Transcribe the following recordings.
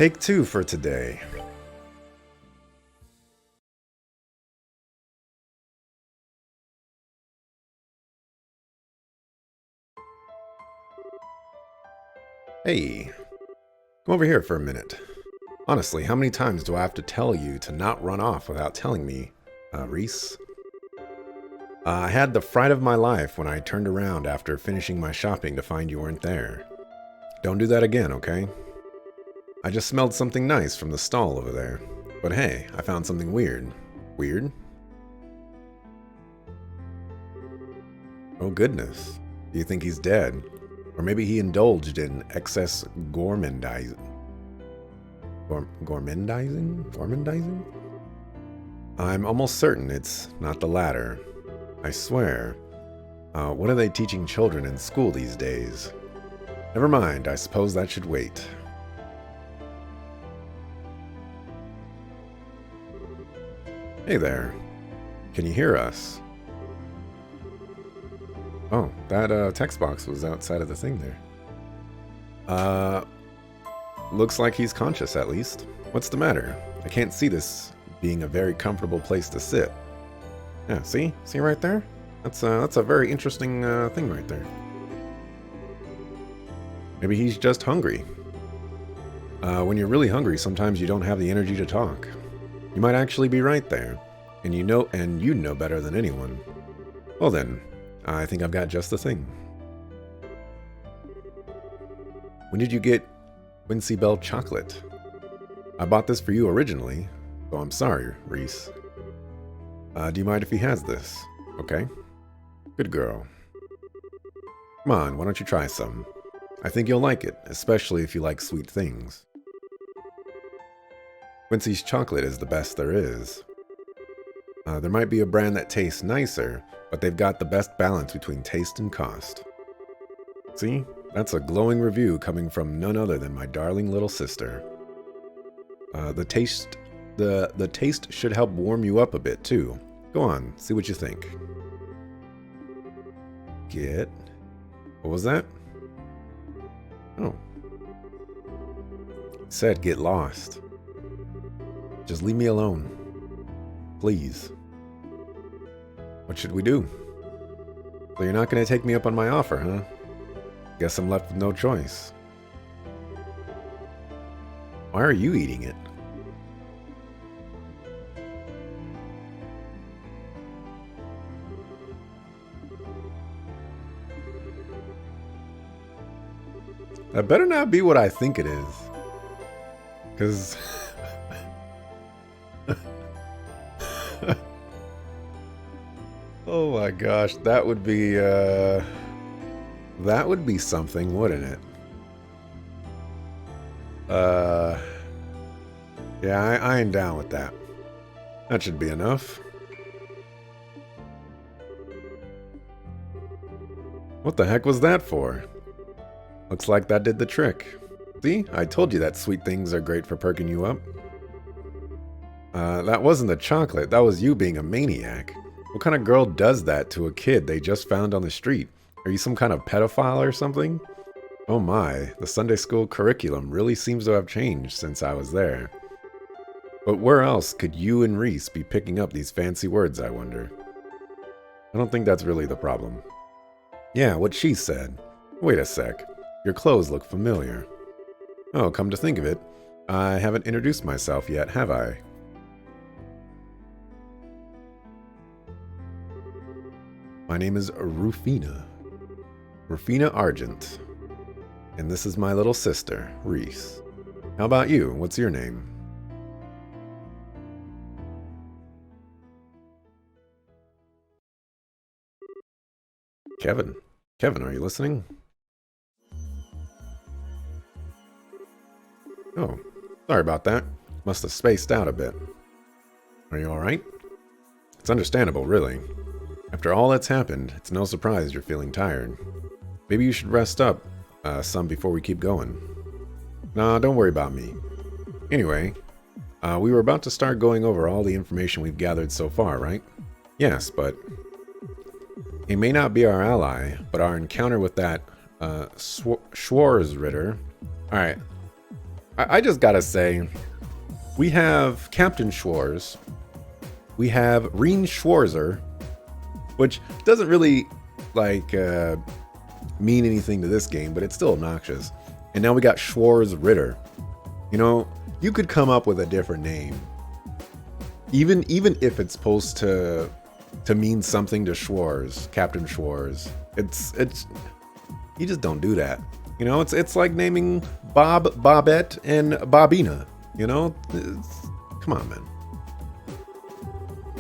Take two for today. Hey, come over here for a minute. Honestly, how many times do I have to tell you to not run off without telling me, Reese? I had the fright of my life when I turned around after finishing my shopping to find you weren't there. Don't do that again, okay? I just smelled something nice from the stall over there. But hey, I found something weird. Weird? Oh goodness. Do you think he's dead? Or maybe he indulged in excess gourmandizing? Gourmandizing? I'm almost certain it's not the latter. I swear. What are they teaching children in school these days? Never mind, I suppose that should wait. Hey there. Can you hear us? Oh, that text box was outside of the thing there. Looks like he's conscious at least. What's the matter? I can't see this being a very comfortable place to sit. Yeah, see? See right there? That's a very interesting thing right there. Maybe he's just hungry. When you're really hungry, sometimes you don't have the energy to talk. You might actually be right there, and you know better than anyone. Well then, I think I've got just the thing. When did you get Quincy Bell chocolate? I bought this for you originally, so I'm sorry, Reese. Do you mind if he has this? Okay. Good girl. Come on, why don't you try some? I think you'll like it, especially if you like sweet things. Quincy's chocolate is the best there is. There might be a brand that tastes nicer, but they've got the best balance between taste and cost. See? That's a glowing review coming from none other than my darling little sister. The taste should help warm you up a bit too. Go on, see what you think. What was that? Oh. It said get lost. Just leave me alone. Please. What should we do? So you're not going to take me up on my offer, huh? Guess I'm left with no choice. Why are you eating it? That better not be what I think it is. Because... oh my gosh, that would be something, wouldn't it? Yeah, I ain't down with that. That should be enough. What the heck was that for? Looks like that did the trick. See? I told you that sweet things are great for perking you up. That wasn't the chocolate, that was you being a maniac. What kind of girl does that to a kid they just found on the street? Are you some kind of pedophile or something? Oh my, the Sunday school curriculum really seems to have changed since I was there. But where else could you and Reese be picking up these fancy words, I wonder? I don't think that's really the problem. Yeah, what she said. Wait a sec. Your clothes look familiar. Oh, come to think of it, I haven't introduced myself yet, have I? My name is Rufina. Rufina Argent. And this is my little sister, Reese. How about you? What's your name? Kevin. Kevin, are you listening? Oh, sorry about that. Must have spaced out a bit. Are you alright? It's understandable, really. After all that's happened, it's no surprise you're feeling tired. Maybe you should rest up some before we keep going. Nah, don't worry about me. Anyway, we were about to start going over all the information we've gathered so far, right? Yes, but he may not be our ally, but our encounter with that Schwarzritter... Alright, I just gotta say, we have Captain Schwarz, we have Reen Schwarzer, which doesn't really, like, mean anything to this game, but it's still obnoxious. And now we got Schwarz Ritter. You know, you could come up with a different name. Even if it's supposed to mean something to Schwarz, Captain Schwarz. It's you just don't do that. You know, it's like naming Bob, Bobette, and Bobina. You know? Come on, man.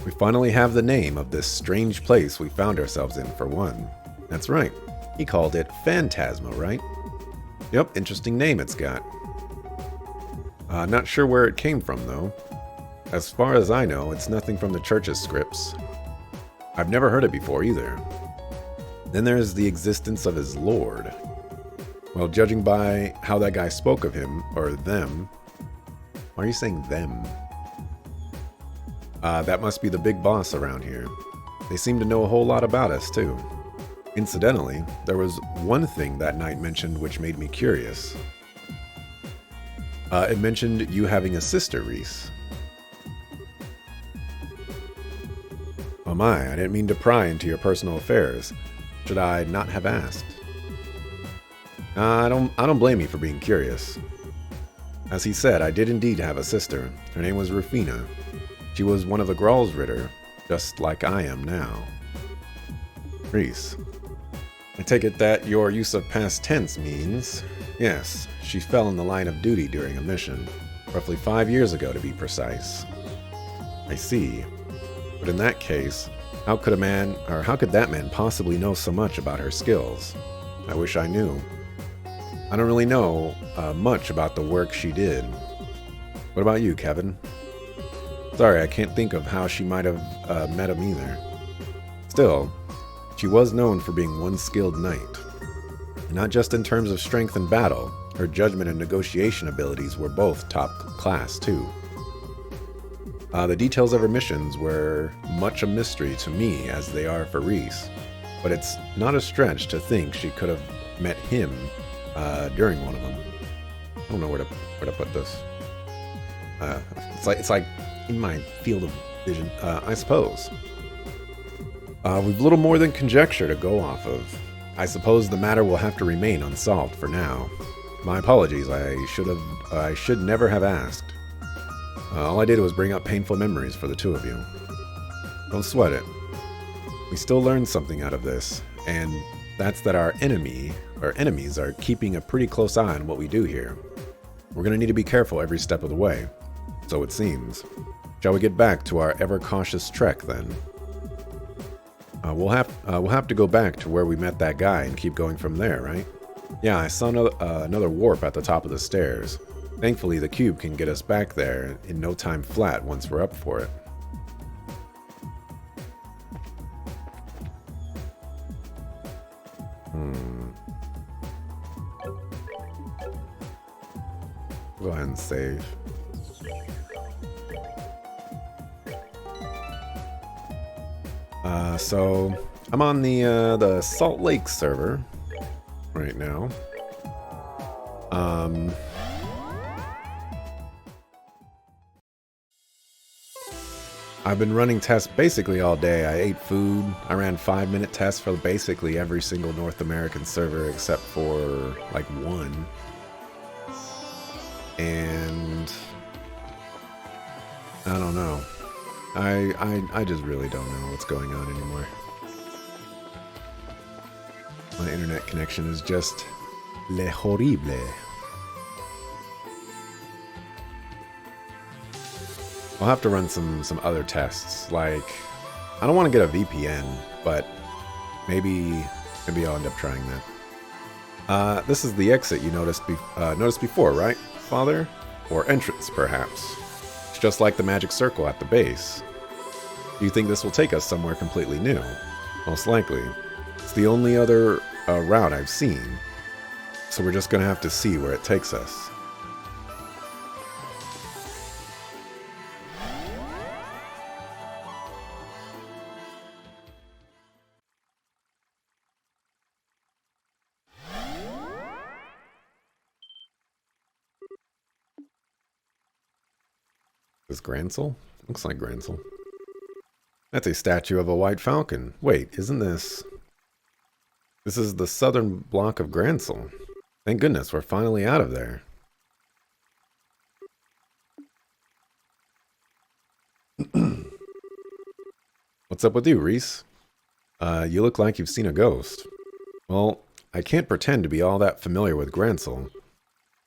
We finally have the name of this strange place we found ourselves in for one. That's right. He called it Phantasma, right? Yep, interesting name it's got. Not sure where it came from, though. As far as I know, it's nothing from the church's scripts. I've never heard it before, either. Then there's the existence of his lord. Well, judging by how that guy spoke of him, or them... Why are you saying them? That must be the big boss around here. They seem to know a whole lot about us, too. Incidentally, there was one thing that night mentioned which made me curious. It mentioned you having a sister, Reese. Oh my, I didn't mean to pry into your personal affairs. Should I not have asked? I don't blame you for being curious. As he said, I did indeed have a sister. Her name was Rufina. She was one of the Gralsritter, just like I am now. Reese. I take it that your use of past tense means... Yes, she fell in the line of duty during a mission. Roughly 5 years ago, to be precise. I see. But in that case, how could that man possibly know so much about her skills? I wish I knew. I don't really know much about the work she did. What about you, Kevin? Sorry, I can't think of how she might have met him either. Still, she was known for being one skilled knight. Not just in terms of strength in battle, her judgment and negotiation abilities were both top class too. The details of her missions were much a mystery to me as they are for Reese, but it's not a stretch to think she could have met him during one of them. I don't know where to put this. It's like in my field of vision, I suppose. We've little more than conjecture to go off of. I suppose the matter will have to remain unsolved for now. My apologies, I should never have asked. All I did was bring up painful memories for the two of you. Don't sweat it. We still learned something out of this, and that's that our enemies are keeping a pretty close eye on what we do here. We're going to need to be careful every step of the way. So it seems. Shall we get back to our ever-cautious trek, then? We'll have to go back to where we met that guy and keep going from there, right? Yeah, I saw another warp at the top of the stairs. Thankfully, the cube can get us back there in no time flat once we're up for it. Go ahead and save. So I'm on the Salt Lake server right now. I've been running tests basically all day. I ate food. I ran 5-minute tests for basically every single North American server except for like one. And I don't know. I just really don't know what's going on anymore. My internet connection is just le horrible. I'll have to run some other tests. Like, I don't want to get a VPN, but maybe I'll end up trying that. This is the exit you noticed before, right, Father? Or entrance, perhaps. It's just like the magic circle at the base. Do you think this will take us somewhere completely new? Most likely. It's the only other route I've seen. So we're just gonna have to see where it takes us. This Grancel? Looks like Grancel. That's a statue of a white falcon. Wait, isn't this... This is the southern block of Grancel. Thank goodness, we're finally out of there. What's up with you, Reese? You look like you've seen a ghost. Well, I can't pretend to be all that familiar with Grancel,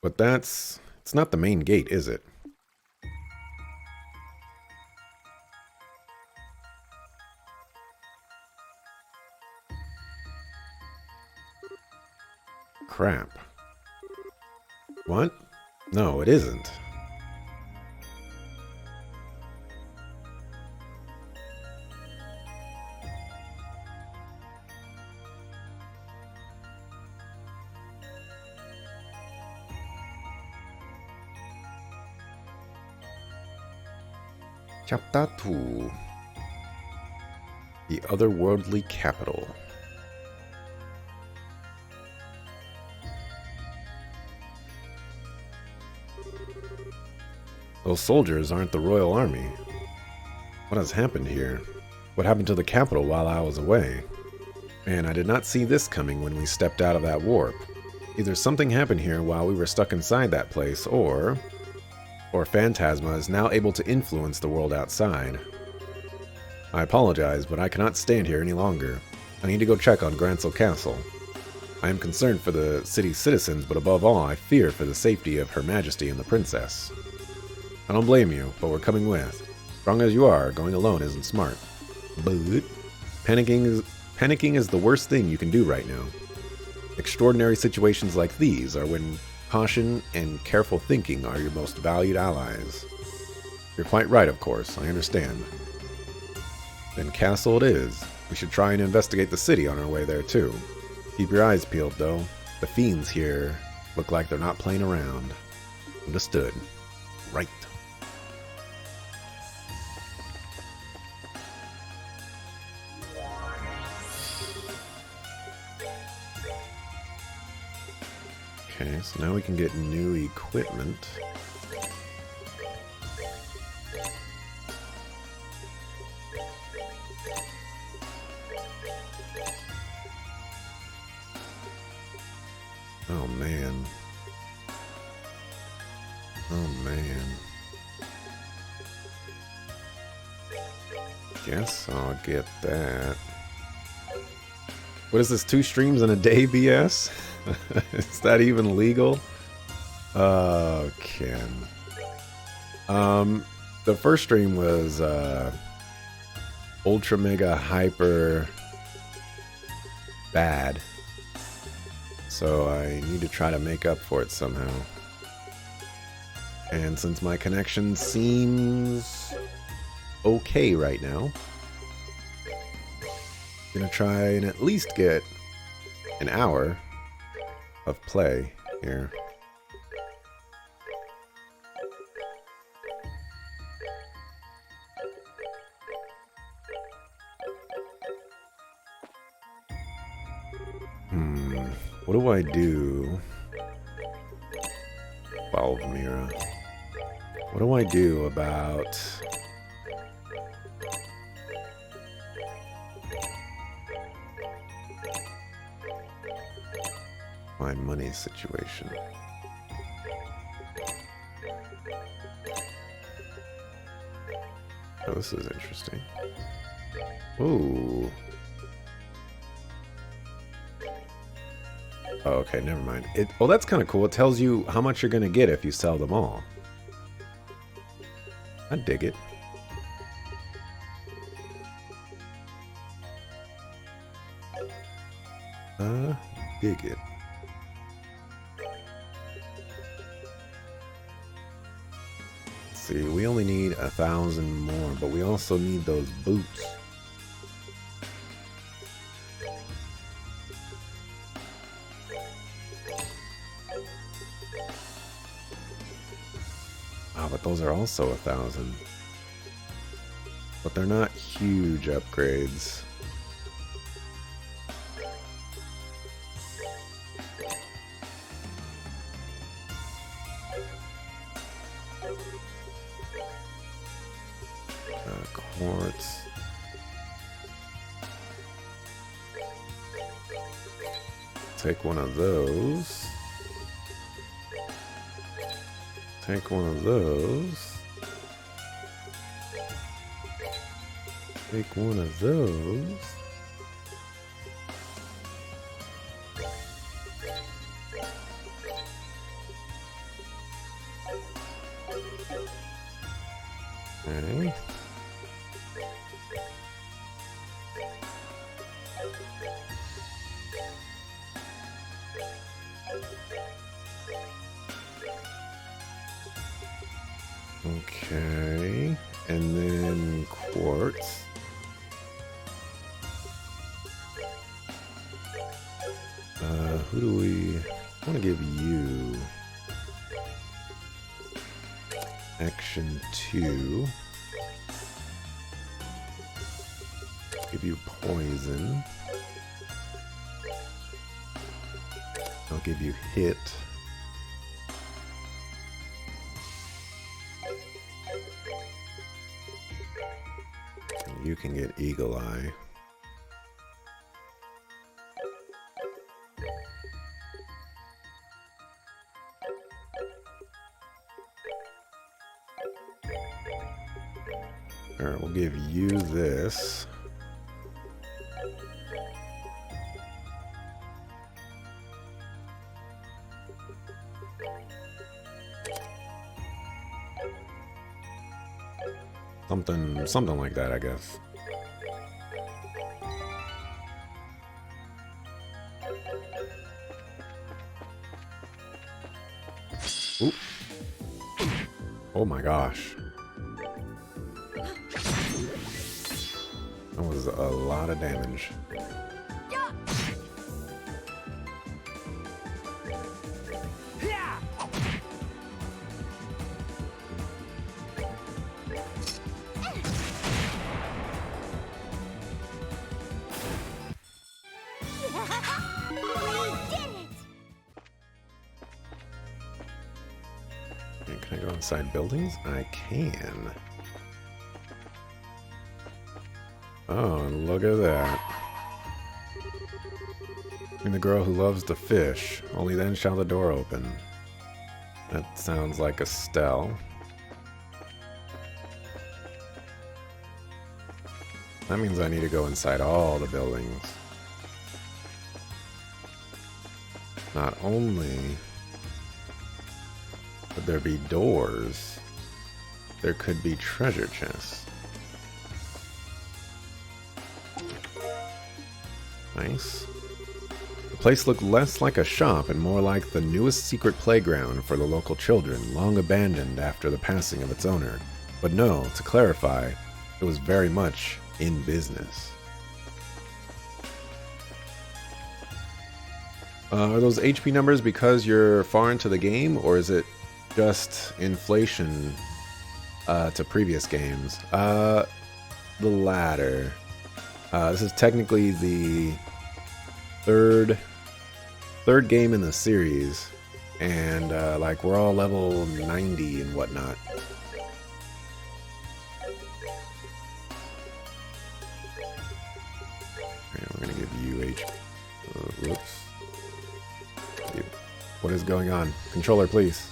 but it's not the main gate, is it? Crap. What? No, it isn't. Chapter 2. The Otherworldly Capital. Those soldiers aren't the Royal Army. What has happened here? What happened to the capital while I was away? Man, I did not see this coming when we stepped out of that warp. Either something happened here while we were stuck inside that place, or Phantasma is now able to influence the world outside. I apologize, but I cannot stand here any longer. I need to go check on Grancel Castle. I am concerned for the city's citizens, but above all, I fear for the safety of Her Majesty and the Princess. I don't blame you, but we're coming with. Strong as you are, going alone isn't smart. But panicking is the worst thing you can do right now. Extraordinary situations like these are when caution and careful thinking are your most valued allies. You're quite right, of course, I understand. Then castle it is. We should try and investigate the city on our way there too. Keep your eyes peeled though. The fiends here look like they're not playing around. Understood. Right. Okay, so now we can get new equipment. Oh man. Oh man. Guess I'll get that. What is this, 2 streams in a day BS? Is that even legal? Oh, Ken. The first stream was ultra mega hyper bad. So I need to try to make up for it somehow. And since my connection seems okay right now, I'm gonna try and at least get an hour of play here. What do I do? Balvamira. What do I do about my money situation? Oh, this is interesting. Ooh. Oh, okay, never mind. Well, that's kind of cool. It tells you how much you're going to get if you sell them all. I dig it. Dig it. Let's see, we only need 1,000 more, but we also need those boots. Oh, but those are also 1,000. But they're not huge upgrades. Quartz. Take one of those. Take one of those. Take one of those. Okay. Okay, and then quartz. Who do we want to give you? Action 2. Give you poison. I'll give you hit. And you can get Eagle Eye. Alright, we'll give you this. Something like that, I guess. Oop. Oh my gosh. That was a lot of damage. Can I go inside buildings? I can. Oh, and look at that. And the girl who loves to fish, only then shall the door open. That sounds like Estelle. That means I need to go inside all the buildings. Not only would there be doors, there could be treasure chests. Nice. The place looked less like a shop and more like the newest secret playground for the local children, long abandoned after the passing of its owner. But no, to clarify, it was very much in business. Are those HP numbers because you're far into the game, or is it just inflation to previous games? The latter. This is technically the third game in the series, and like we're all level 90 and whatnot. Alright, we're gonna give you HP. Whoops. What is going on? Controller, please.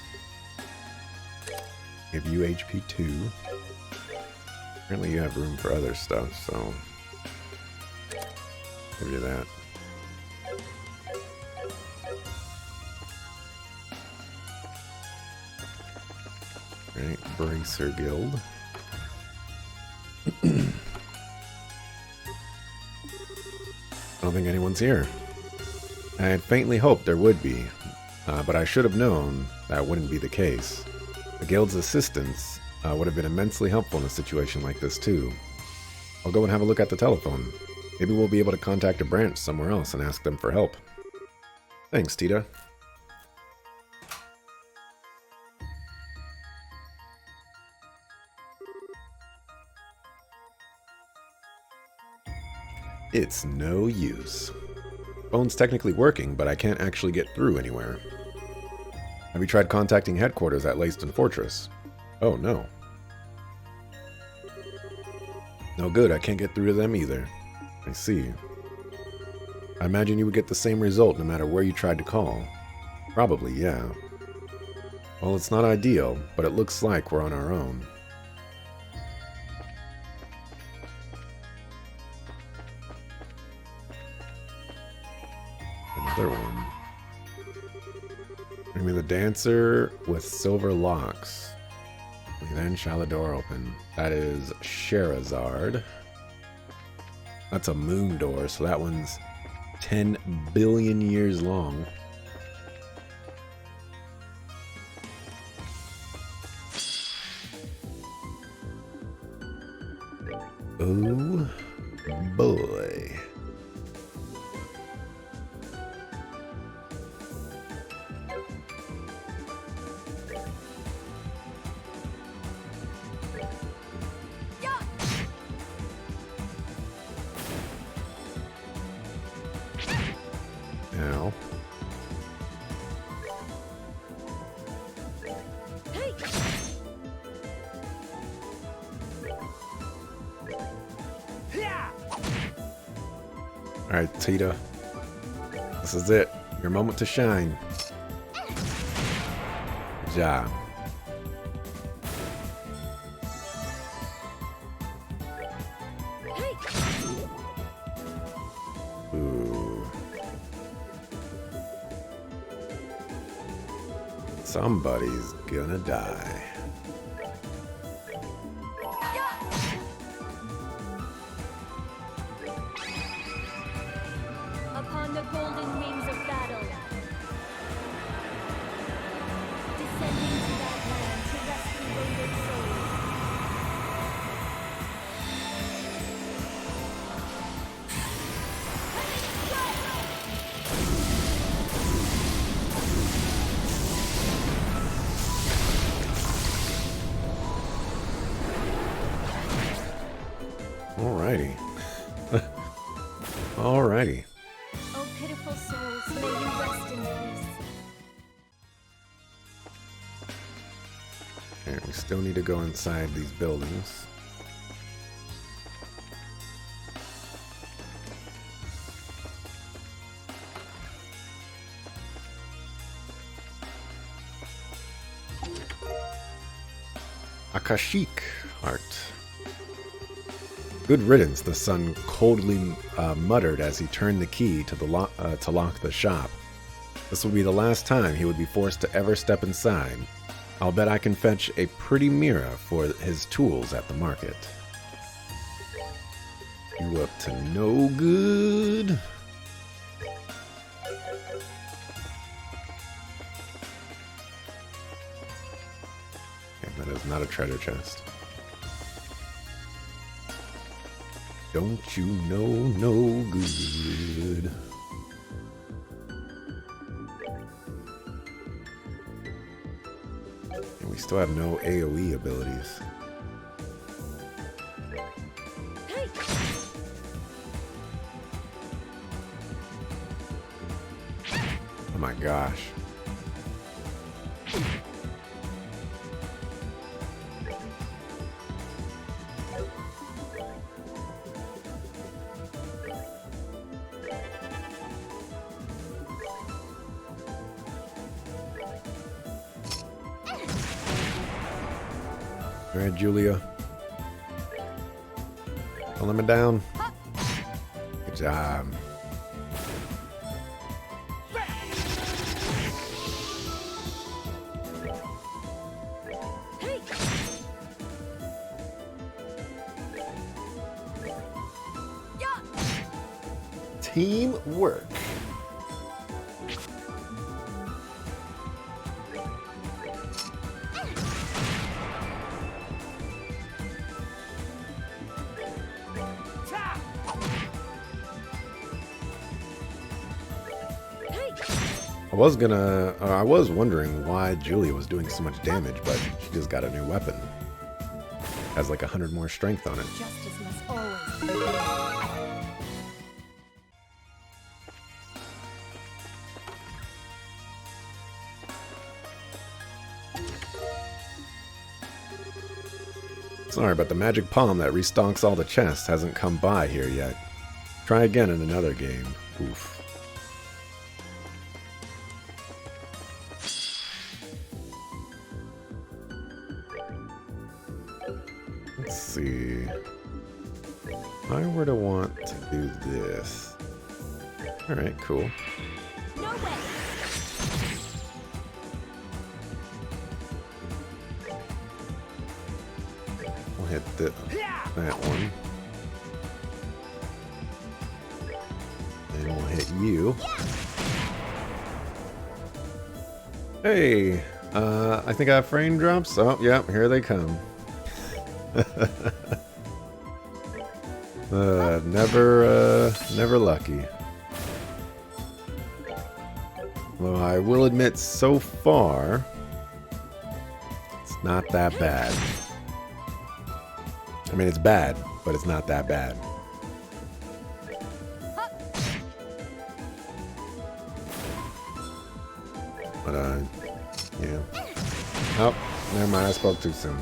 Give you HP 2. Apparently you have room for other stuff, so give you that. Alright, Bracer Guild. I don't think anyone's here. I had faintly hoped there would be, but I should have known that wouldn't be the case. The guild's assistance would have been immensely helpful in a situation like this too. I'll go and have a look at the telephone. Maybe we'll be able to contact a branch somewhere else and ask them for help. Thanks, Tita. It's no use. Phone's technically working, but I can't actually get through anywhere. Have you tried contacting headquarters at Leyston Fortress? Oh no. No good, I can't get through to them either. I see. I imagine you would get the same result no matter where you tried to call. Probably, yeah. Well, it's not ideal, but it looks like we're on our own. Another one. Bring me the dancer with silver locks. Then shall the door open. That is Sherazard. That's a moon door, so that one's 10 billion years long. Oh boy. Now. Alright, Tita. This is it. Your moment to shine. Good job. Ooh. Somebody's gonna die. Upon the golden wings of battle, descending to that land to rescue wayward souls. Alrighty. Alrighty. Oh, pitiful souls, may you rest in peace. Alright, we still need to go inside these buildings. Akashic art. Good riddance, the son coldly muttered as he turned the key to lock the shop. This will be the last time he would be forced to ever step inside. I'll bet I can fetch a pretty mirror for his tools at the market. You up to no good? Okay, that is not a treasure chest. Don't you know no good? And we still have no AoE abilities. Oh my gosh. All right, Julia. Don't let me down. Good job. Teamwork. I was wondering why Julia was doing so much damage, but she just got a new weapon. Has like 100 more strength on it. Justice must always prevail. Sorry, but the magic palm that restocks all the chests hasn't come by here yet. Try again in another game. Oof. Let's see. If I were to want to do this. Alright, cool. No way. We'll hit that one. And we'll hit you. Hey! I think I have frame drops. Oh, yeah, here they come. Never lucky. Well, I will admit, so far, it's not that bad. I mean, it's bad, but it's not that bad. But, yeah. Oh, never mind, I spoke too soon.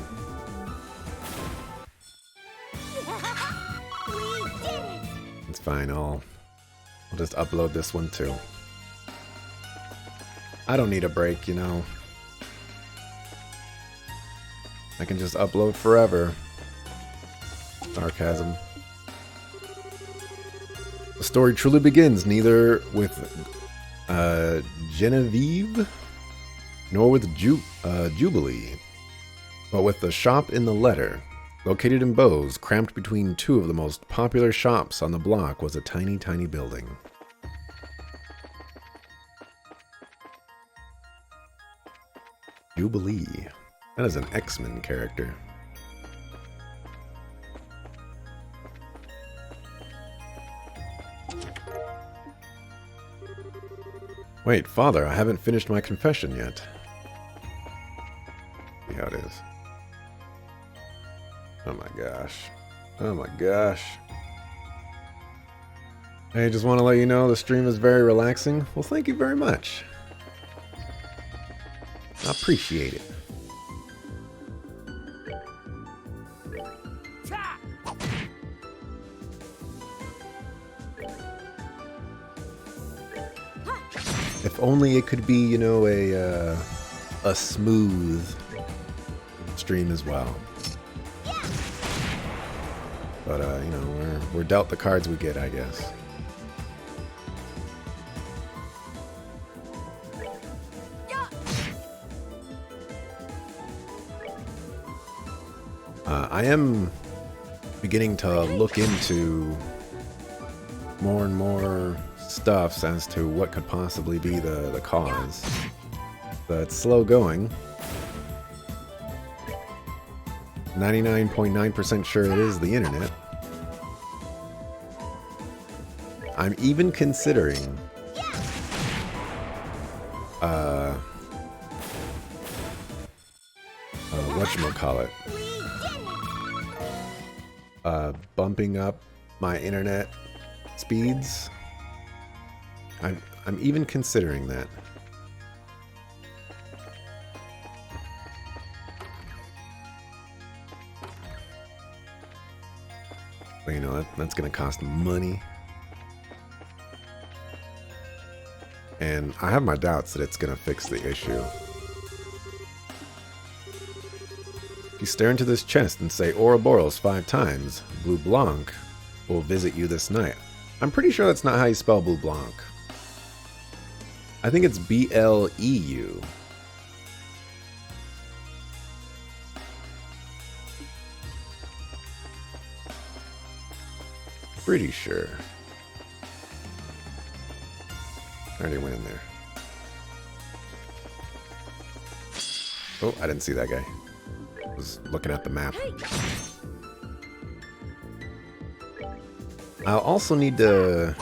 We did it. It's fine, I'll just upload this one too. I don't need a break, you know. I can just upload forever. Sarcasm. The story truly begins neither with Genevieve nor with Jubilee, but with the shop in the letter. Located in Bose, cramped between two of the most popular shops on the block, was a tiny, tiny building. Jubilee. That is an X-Men character. Wait, Father, I haven't finished my confession yet. See how it is. Oh my gosh. Oh my gosh. Hey, just want to let you know the stream is very relaxing. Well, thank you very much. I appreciate it. If only it could be, you know, a smooth stream as well. But you know, we're dealt the cards we get, I guess. I am beginning to look into more and more stuffs as to what could possibly be the cause. But it's slow going. 99.9% sure it is the internet. I'm even considering whatchamacallit, bumping up my internet speeds. I'm even considering that. But you know, that's gonna cost money. And I have my doubts that it's gonna fix the issue. If you stare into this chest and say Ouroboros 5 times, Blue Blanc will visit you this night. I'm pretty sure that's not how you spell Blue Blanc. I think it's B-L-E-U. Pretty sure. I already went in there. Oh, I didn't see that guy. I was looking at the map. I'll also need to...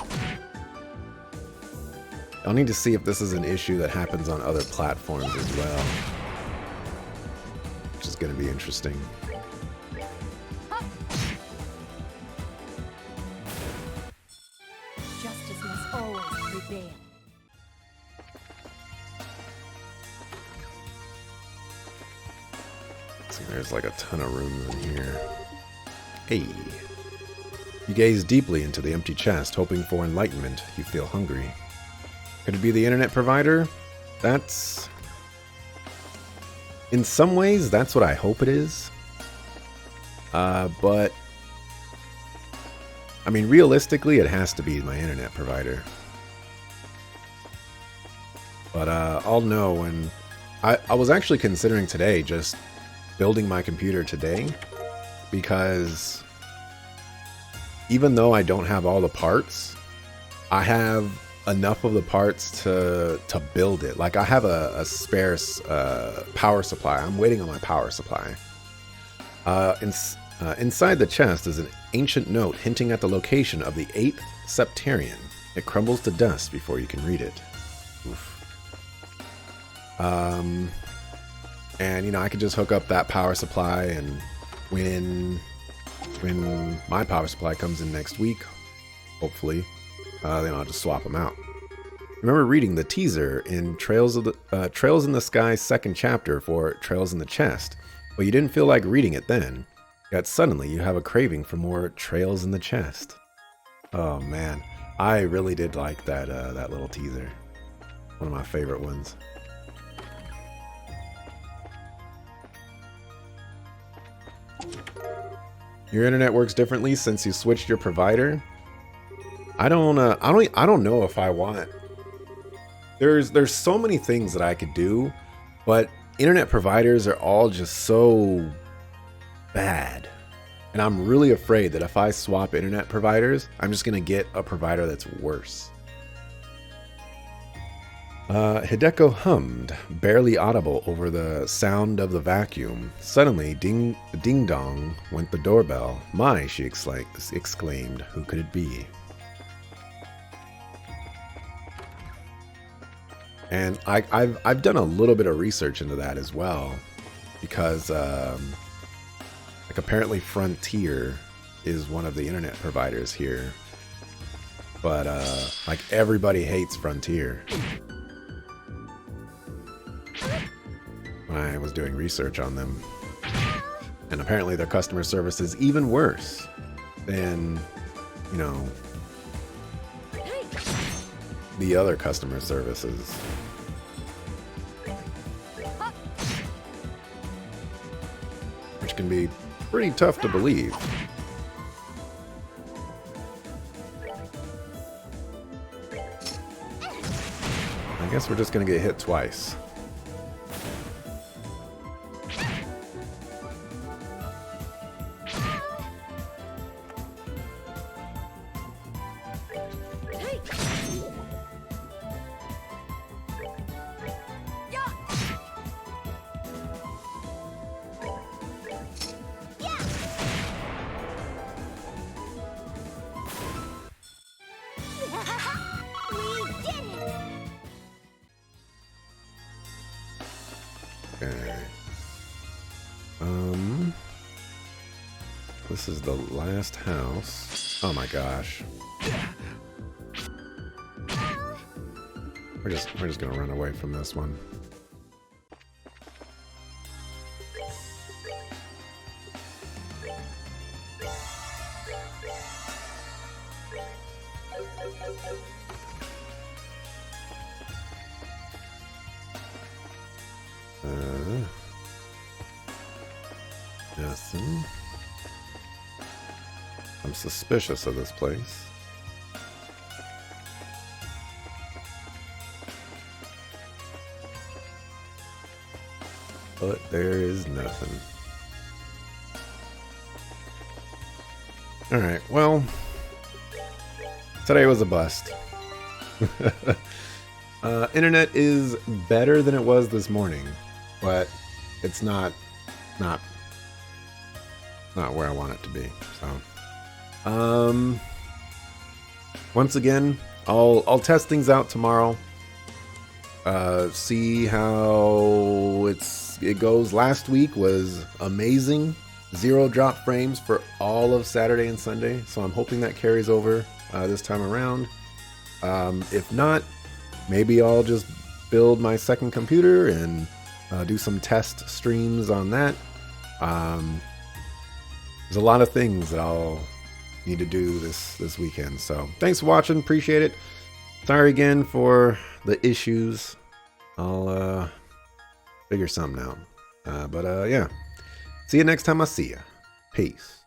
I'll need to see if this is an issue that happens on other platforms as well. Which is going to be interesting. Justice must always prevail. Let's see, There's like a ton of rooms in here. Hey. You gaze deeply into the empty chest, hoping for enlightenment. You feel hungry. Could it be the internet provider? That's... In some ways, that's what I hope it is. But... I mean, realistically, it has to be my internet provider. But I'll know when... I was actually considering today just building my computer today. Because... even though I don't have all the parts, I have enough of the parts to build it. Like I have a spare power supply. I'm waiting on my power supply. Inside the chest is an ancient note hinting at the location of the 8th Septarian. It crumbles to dust before you can read it. Oof. And you know, I could just hook up that power supply, and when my power supply comes in next week, hopefully, then I'll just swap them out. Remember reading the teaser in Trails in the Sky's second chapter for Trails in the Chest, but you didn't feel like reading it then. Yet suddenly you have a craving for more Trails in the Chest. Oh man, I really did like that little teaser. One of my favorite ones. Your internet works differently since you switched your provider. I don't know if I want. There's so many things that I could do, but internet providers are all just so bad. And I'm really afraid that if I swap internet providers, I'm just gonna get a provider that's worse. Hideko hummed, barely audible over the sound of the vacuum. Suddenly, ding-dong went the doorbell. My, she exclaimed, who could it be? And I've done a little bit of research into that as well, because like apparently Frontier is one of the internet providers here, but like everybody hates Frontier. When I was doing research on them, and apparently their customer service is even worse than, you know, the other customer services. Which can be pretty tough to believe. I guess we're just gonna get hit twice. This is the last house. Oh my gosh. We're just gonna run away from this one. Nothing. I'm suspicious of this place. But there is nothing. Alright, well, today was a bust. Internet is better than it was this morning, but it's not where I want it to be. So, once again, I'll test things out tomorrow. See how it goes. Last week was amazing. 0 drop frames for all of Saturday and Sunday, so I'm hoping that carries over this time around. If not, maybe I'll just build my second computer and do some test streams on that. There's a lot of things that I'll need to do this weekend. So thanks for watching. Appreciate it. Sorry again for the issues. I'll figure something out. But yeah. See you next time I see ya. Peace.